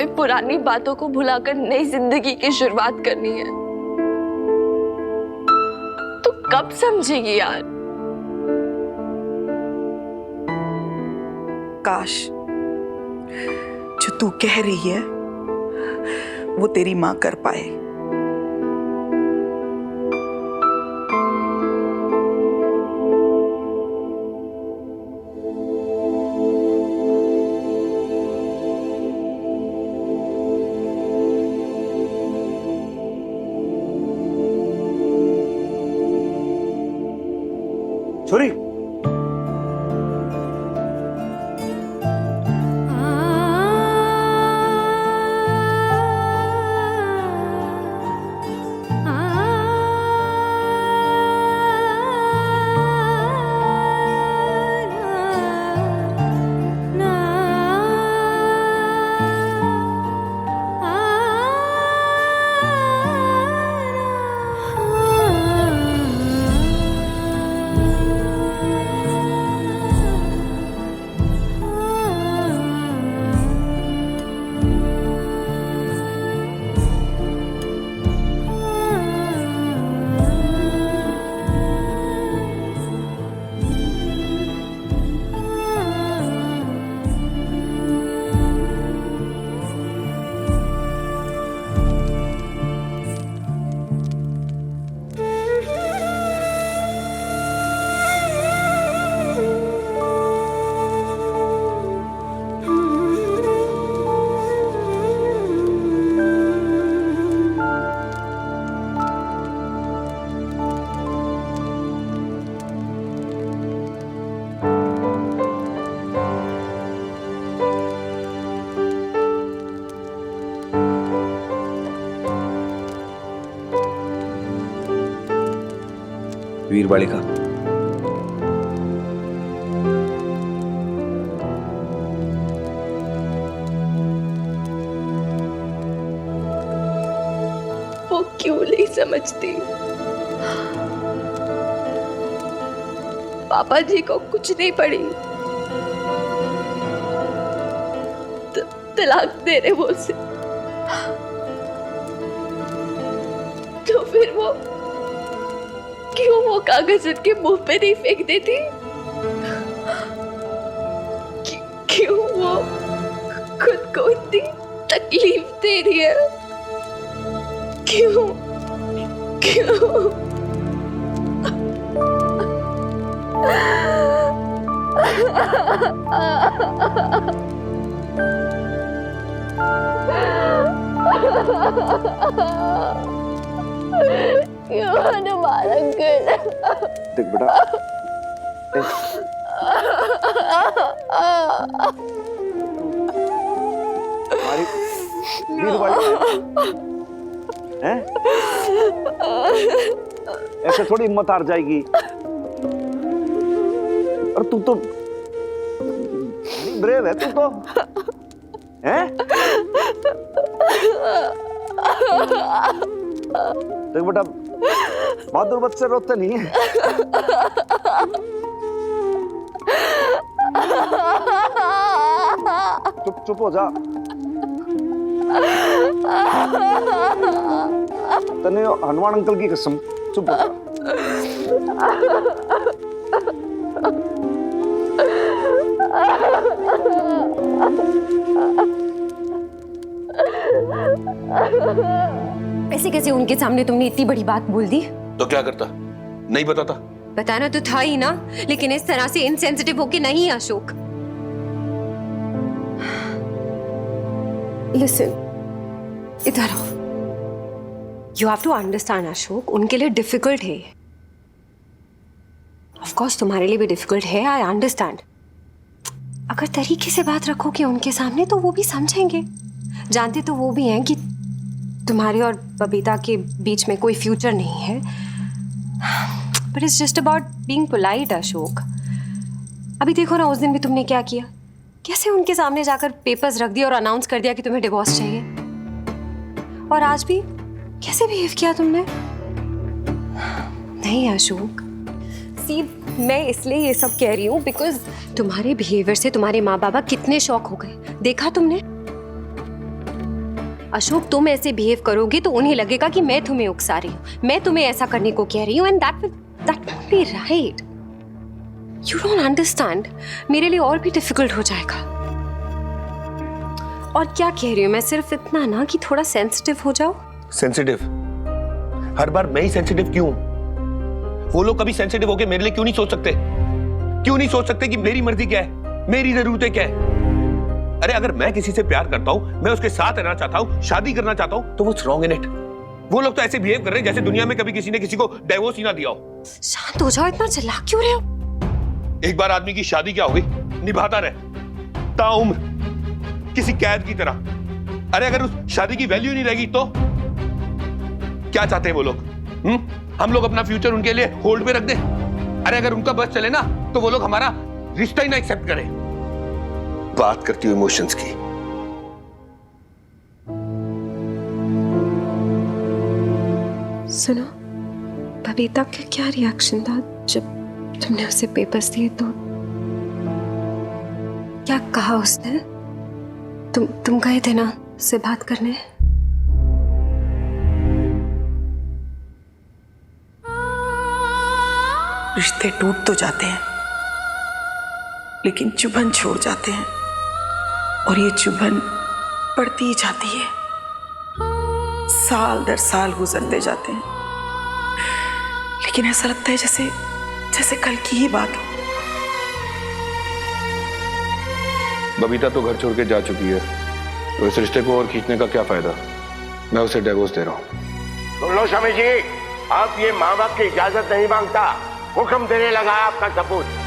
हमें पुरानी बातों को भुलाकर नई जिंदगी की शुरुआत करनी है। तो कब समझेगी यार? काश जो तू कह रही है वो तेरी मां कर पाए। छोरी वीर बालिका, वो क्यों नहीं समझती? पापा जी को कुछ नहीं पड़ी, तलाक दे रहे वो उसे। तो फिर वो क्यों वो कागज उनके मुंह पे नहीं फेंक देती? क्यों वो खुद को इतनी तकलीफ दे रही है? क्यों क्यों? क्यों हनुमान अंकल? देख बेटा, हमारी वीर बालिका है, ऐसे थोड़ी हिम्मत हार जाएगी। और तू तो ब्रेव है, तू तो है। देख बेटा, बहादुर बच्चे रोते नहीं है। चुप चुप हो जा। तने हनुमान अंकल की कसम, चुप हो जा। ऐसे कैसे उनके सामने तुमने इतनी बड़ी बात बोल दी? तो क्या करता? नहीं बताता? बताना तो था ही ना, लेकिन इस तरह से इनसेंसिटिव होके नहीं अशोक। लिसन, इधर आओ। You have to understand Ashok, उनके लिए डिफिकल्ट है। ऑफ कोर्स तुम्हारे लिए भी डिफिकल्ट है, आई अंडरस्टैंड। अगर तरीके से बात रखोगे उनके सामने तो वो भी समझेंगे। जानते तो वो भी हैं कि तुम्हारे और बबीता के बीच में कोई फ्यूचर नहीं है, but it's just about being polite Ashok. अभी देखो ना, उस दिन भी तुमने क्या किया, कैसे उनके सामने जाकर पेपर्स रख दिया और अनाउंस कर दिया कि तुम्हें डिवोर्स चाहिए। और आज भी कैसे बिहेव किया तुमने। नहीं अशोक, सी मैं इसलिए ये सब कह रही हूँ बिकॉज तुम्हारे बिहेवियर से तुम्हारे माँ बाबा कितने शॉक हो गए, देखा तुमने। अशोक, तुम ऐसे बिहेव करोगे तो उन्हें लगेगा कि मैं तुम्हें उकसा रही हूँ, मैं तुम्हें ऐसा करने को कह रही हूँ, and that won't be right. You don't understand, मेरे लिए और भी डिफिकल्ट हो जाएगा। और क्या कह रही हूँ मैं, सिर्फ इतना ना कि थोड़ा सेंसिटिव हो जाओ। सेंसिटिव? हर बार मैं ही सेंसिटिव क्यों? वो लोग कभी सेंसिटिव होके मेरे लिए क्यों नहीं सोच सकते? क्यों नहीं सोच सकते कि मेरी मर्जी क्या है, मेरी जरूरतें क्या है? अरे अगर मैं किसी से प्यार करता हूं, मैं उसके साथ रहना चाहता हूं, शादी करना चाहता हूं, तो व्हाट्स रॉन्ग इन इट? वो लोग तो ऐसे बिहेव कर रहे हैं जैसे दुनिया में कभी किसी ने किसी को डिवोर्स ही ना दिया हो। शांत हो जाओ, इतना चिल्ला क्यों रहे हो? एक बार आदमी की शादी क्या होगी, निभाता रहे ताउम्र, किसी कैद की तरह। अरे अगर उस शादी की वैल्यू नहीं रहेगी तो क्या चाहते हैं वो लोग? हम लोग अपना फ्यूचर उनके लिए होल्ड पे रख दें? अरे अगर उनका बस चले ना तो वो लोग हमारा रिश्ता ही ना एक्सेप्ट करें। बात करती हूँ इमोशंस की। सुनो, बबीता का क्या रिएक्शन था जब तुमने उसे पेपर्स दिए तो? क्या कहा उसने? तुम गए थे ना उससे बात करने? रिश्ते टूट तो जाते हैं लेकिन चुभन छोड़ जाते हैं, और ये चुभन बढ़ती ही जाती है। साल दर साल गुजरते जाते हैं, लेकिन ऐसा लगता है जैसे जैसे कल की ही बात हो। बबीता तो घर छोड़ के जा चुकी है, तो इस रिश्ते को और खींचने का क्या फायदा? मैं उसे डिवोर्स दे रहा हूं। सुन लो स्वामी जी, अब ये माँ बाप की इजाजत नहीं मांगता, हुक्म देने लगा आपका सपूत।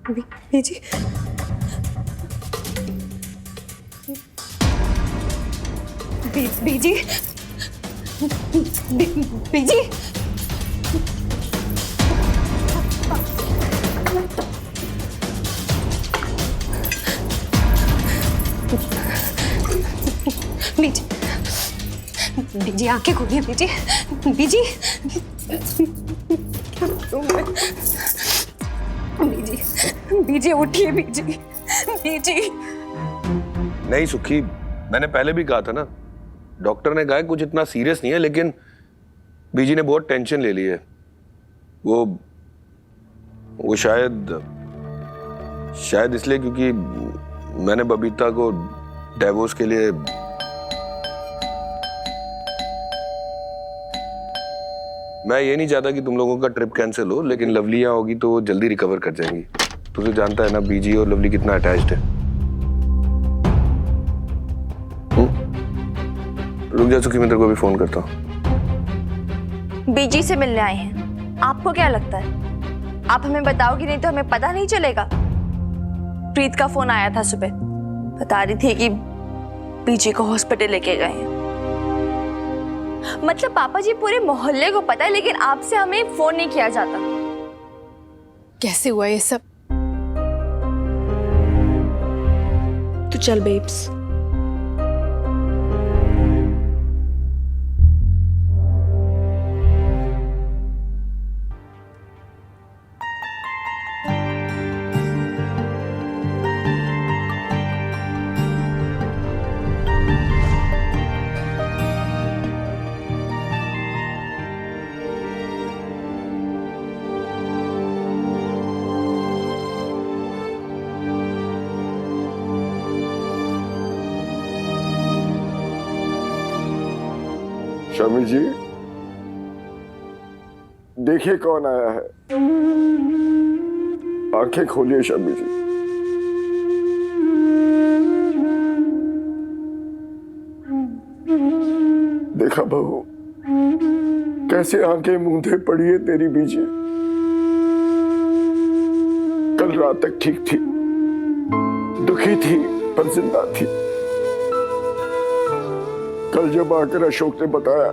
बीजी बीजी बीजी बीजी बीजी आंखें खोलिए बीजी बीजी बीजी बीजी उठिए बीजी बीजी। नहीं सुखी, मैंने पहले भी कहा था ना, डॉक्टर ने कहा कुछ इतना सीरियस नहीं है, लेकिन बीजी ने बहुत टेंशन ले ली है। वो शायद इसलिए क्योंकि मैंने बबीता को डिवोर्स के लिए मैं ये नहीं चाहता कि तुम लोगों का ट्रिप कैंसिल हो, लेकिन लवली यहाँ होगी तो वो जल्दी रिकवर कर जाएंगी। तुझे जानता है ना बीजी और लवली कितना अटैच्ड है। रुक जा सुखी, मैं तेरे को भी फोन करता हूँ। बीजी से मिलने आए हैं, आपको क्या लगता है आप हमें बताओगे नहीं तो हमें पता नहीं चलेगा? प्रीत का फोन आया था सुबह, बता रही थी कि बीजी को हॉस्पिटल लेके गए हैं। मतलब पापा जी पूरे मोहल्ले को पता है, लेकिन आपसे हमें फोन नहीं किया जाता। कैसे हुआ ये सब? तू चल बेब्स। शमी जी, देखिए कौन आया है। आंखें खोलिए शमी जी। देखा बहू, कैसे आंखें मूंधे पड़ी है तेरी बीजी। कल रात तक ठीक थी, दुखी थी पर जिंदा थी। कल जब आकर अशोक ने बताया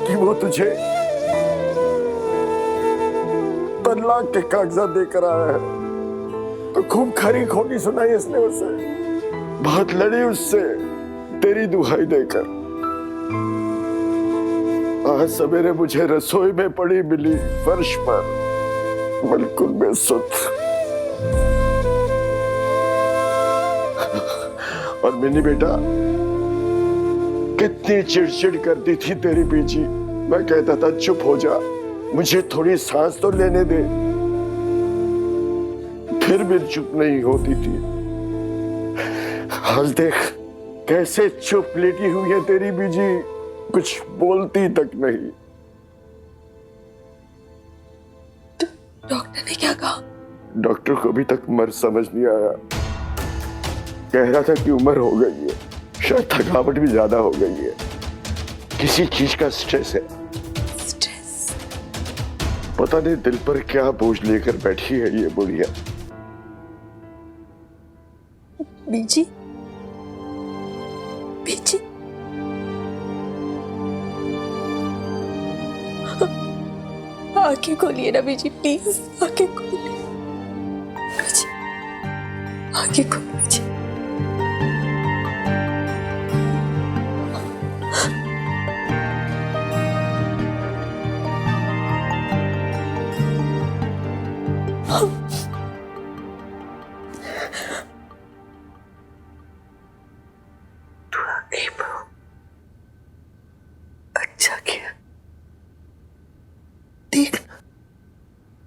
कि वो तुझे तलाक के कागजात देकर आया है, तो खूब खरी खोटी सुनाई इसने उसे। बहुत लड़ी उससे तेरी दुहाई देकर। आज सवेरे मुझे रसोई में पड़ी मिली फर्श पर, बिल्कुल बेसुध। और मिनी बेटा, कितनी चिड़चिड़ करती थी तेरी बीजी। मैं कहता था चुप हो जा, मुझे थोड़ी सांस तो लेने दे, फिर भी चुप नहीं होती थी। आज देख कैसे चुप लेटी हुई है तेरी बीजी, कुछ बोलती तक नहीं। डॉक्टर ने क्या कहा? डॉक्टर को अभी तक मर्ज समझ नहीं आया। कह रहा था कि उम्र हो गई है, शायद थकावट भी ज्यादा हो गई है, किसी चीज का स्ट्रेस है। स्ट्रेस? पता नहीं दिल पर क्या बोझ लेकर बैठी है ये बुढ़िया। बीजी, बीजी, आंखें खोलिए ना बीजी, प्लीज आंखें खोलिए बीजी, आंखें खोलिए बीजी। अच्छा किया। देखना,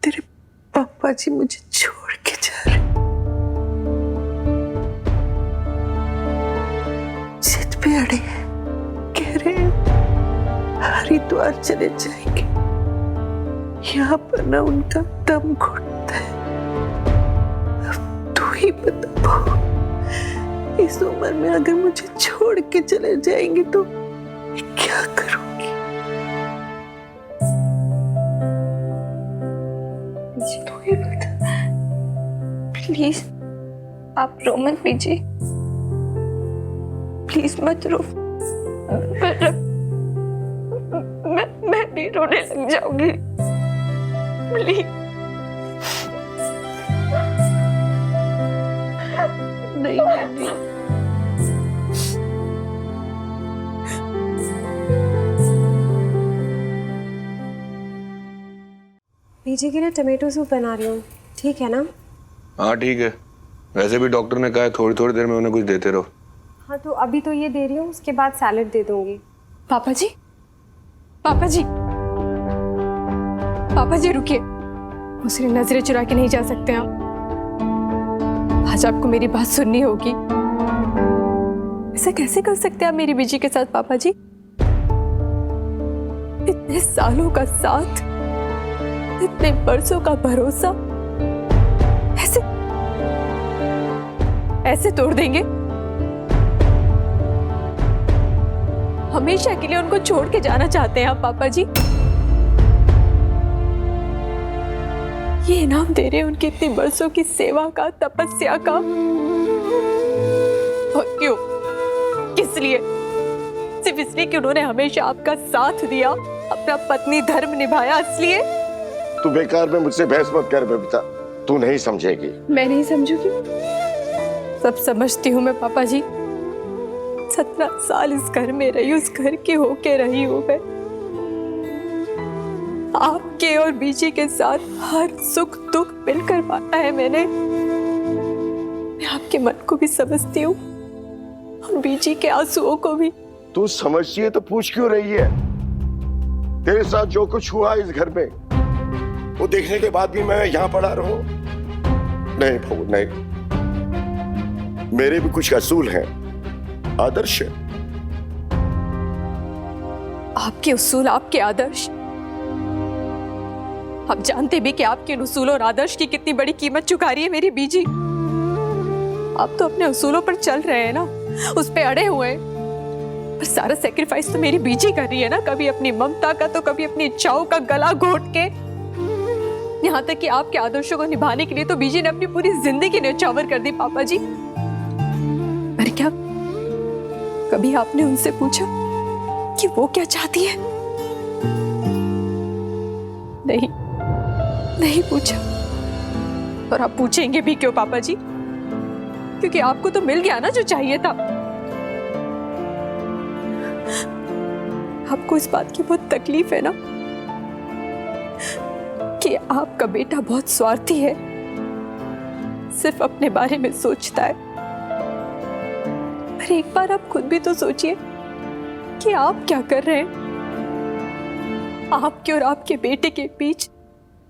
तेरे पापा जी मुझे छोड़ के जा रहे, जिद पे अड़े हैं, कह रहे हैं हरिद्वार चले जाएंगे। यहाँ पर ना उनका दम घुटता है। अब तू ही बता, इस उम्र में अगर मुझे छोड़ के चले जाएंगे तो क्या करूंगी? तू ही बता प्लीज। आप रो मत बीजी, प्लीज मत रो। मैं भी रोने लग जाऊंगी प्लीज। नहीं। बीजी के लिए टमाटो सूप बना रही हूँ, ठीक है ना? हाँ ठीक है, वैसे भी डॉक्टर ने कहा है थोड़ी थोड़ी देर में उन्हें कुछ देते रहो। हाँ तो अभी तो ये दे रही हूँ, उसके बाद सैलेड दे दूंगी। पापा जी, पापा जी, पापा जी रुकिए, मुझसे नजरें चुरा के नहीं जा सकते आप। आज आपको मेरी बात सुननी होगी। ऐसा कैसे कर सकते हैं आप मेरी बीजी के साथ पापा जी? इतने सालों का साथ, इतने बरसों का भरोसा ऐसे तोड़ देंगे? हमेशा के लिए उनको छोड़ के जाना चाहते हैं आप पापा जी? ये इनाम दे रहे हैं उनकी इतनी बरसों की सेवा का, तपस्या का। और क्यों? किस लिए? सिर्फ इसलिए कि उन्होंने हमेशा आपका साथ दिया, अपना पत्नी धर्म निभाया, इसलिए? तू बेकार में मुझसे बहस मत कर बबीता, तू नहीं समझेगी। मैं नहीं समझूंगी, सब समझती हूँ मैं पापा जी। 17 साल इस घर में रही, उस घर की होके रही हूँ मैं। आपके और बीजी के साथ हर सुख दुख मिलकर बांटा है मैंने। मैं आपके मन को भी समझती हूँ और बीजी के आंसुओं को भी। तू समझती है तो पूछ क्यों रही है? तेरे साथ जो कुछ हुआ इस घर में, वो देखने के बाद भी मैं यहाँ पड़ा रहूं? नहीं बहू नहीं, मेरे भी कुछ असूल हैं, आदर्श है। आपके उसूल, आपके आदर्श, आप जानते भी कि आपके इन उसूलों और आदर्श की कितनी बड़ी कीमत चुका रही है मेरी बीजी। आप तो अपने उसूलों पर चल रहे हैं ना, उस पे अड़े हुए हैं, पर सारा सेक्रीफाइस तो मेरी बीजी कर रही है ना। कभी अपनी ममता का तो कभी अपनी इच्छाओं का गला घोट के। यहाँ तक कि आपके आदर्शों को निभाने के लिए तो बीजी ने अपनी पूरी जिंदगी न्यौछावर कर दी पापा जी। पर क्या कभी आपने उनसे पूछा कि वो क्या चाहती है? नहीं पूछा। और आप पूछेंगे भी क्यों पापा जी? क्योंकि आपको तो मिल गया ना जो चाहिए था। आपको इस बात की बहुत तकलीफ है ना कि आपका बेटा बहुत स्वार्थी है, सिर्फ अपने बारे में सोचता है। पर एक बार आप खुद भी तो सोचिए कि आप क्या कर रहे हैं। आपके और आपके बेटे के बीच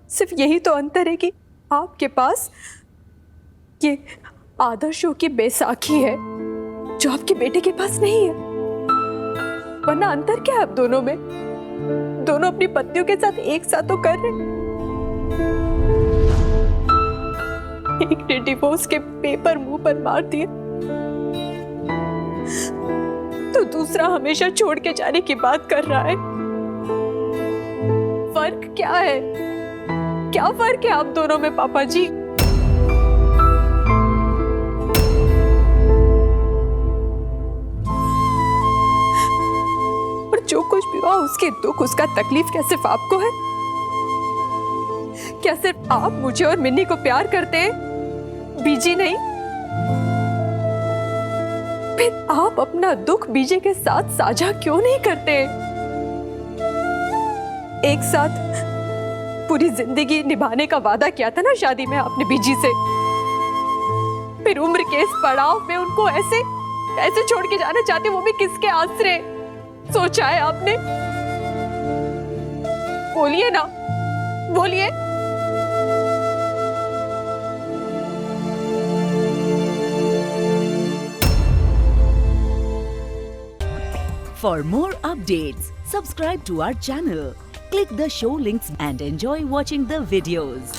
सिर्फ यही तो अंतर है कि आपके पास ये आदर्शों की बैसाखी है जो आपके बेटे के पास नहीं है। वरना अंतर क्या है आप दोनों में? दोनों अपनी पत्नियों के साथ एक साथ तो कर रहे। एक ने डिवोर्स के पेपर मुंह पर मार दिए तो दूसरा हमेशा छोड़ के जाने की बात कर रहा है। फर्क क्या है? क्या फर्क है आप दोनों में पापा जी? और जो कुछ भी हुआ उसके दुख, उसका तकलीफ क्या सिर्फ आपको है? क्या सिर्फ आप मुझे और मिन्नी को प्यार करते हैं, बीजी नहीं? फिर आप अपना दुख बीजी के साथ साझा क्यों नहीं करते? एक साथ पूरी जिंदगी निभाने का वादा किया था ना शादी में आपने बीजी से। फिर उम्र के इस पड़ाव में उनको ऐसे छोड़ के जाना चाहते, वो भी किसके आसरे? सोचा है आपने? बोलिए ना, बोलिए। For more updates, subscribe to our channel, click the show links and enjoy watching the videos.